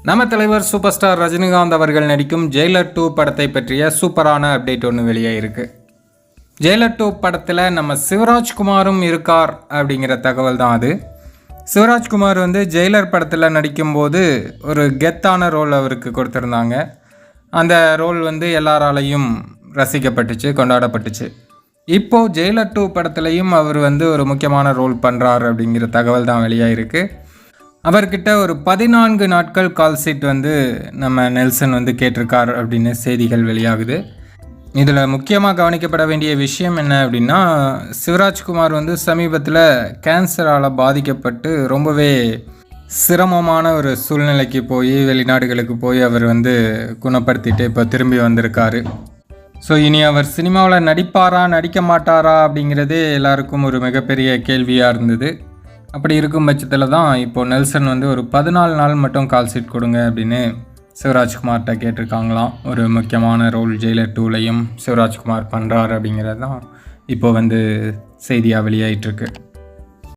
நம்ம தலைவர் super star Rajinikanth அவர்கள் நடிக்கும் ஜெயிலர் 2 படத்தை பற்றிய சூப்பரான அப்டேட் ஒன்று வெளியாயிருக்கு. ஜெயிலர் 2 படத்தில் நம்ம சிவராஜ்குமாரும் இருக்கார் அப்படிங்கிற தகவல் தான் அது. சிவராஜ்குமார் ஜெயிலர் படத்தில் நடிக்கும்போது ஒரு கெத்தான ரோல் அவருக்கு கொடுத்துருந்தாங்க. அந்த ரோல் எல்லாராலையும் ரசிக்கப்பட்டுச்சு, கொண்டாடப்பட்டுச்சு. இப்போது ஜெயிலர் 2 படத்துலையும் அவர் ஒரு முக்கியமான ரோல் பண்ணுறார் அப்படிங்கிற தகவல் தான் வெளியாயிருக்கு. அவர்கிட்ட ஒரு 14 நாட்கள் கால் சீட் நம்ம நெல்சன் கேட்டிருக்கார் அப்படின்னு செய்திகள் வெளியாகுது. இதில் முக்கியமாக கவனிக்கப்பட வேண்டிய விஷயம் என்ன அப்படின்னா, சிவராஜ்குமார் சமீபத்தில் கேன்சரால் பாதிக்கப்பட்டு ரொம்பவே சிரமமான ஒரு சூழ்நிலைக்கு போய் வெளிநாடுகளுக்கு போய் அவர் குணப்படுத்திட்டு இப்போ திரும்பி வந்திருக்காரு. ஸோ இனி அவர் சினிமாவில் நடிப்பாரா நடிக்க மாட்டாரா அப்படிங்கிறதே எல்லாருக்கும் ஒரு மிகப்பெரிய கேள்வியாக இருந்தது. அப்படி இருக்கும் பட்சத்தில் தான் இப்போது நெல்சன் ஒரு 14 நாள் மட்டும் கால் சீட் கொடுங்க அப்படின்னு சிவராஜ்குமார்கிட்ட கேட்டிருக்காங்களாம். ஒரு முக்கியமான ரோல் ஜெயிலர் 2லையும் சிவராஜ்குமார் பண்ணுறார் அப்படிங்கிறது தான் இப்போ செய்தியாக வெளியாகிட்டுருக்கு.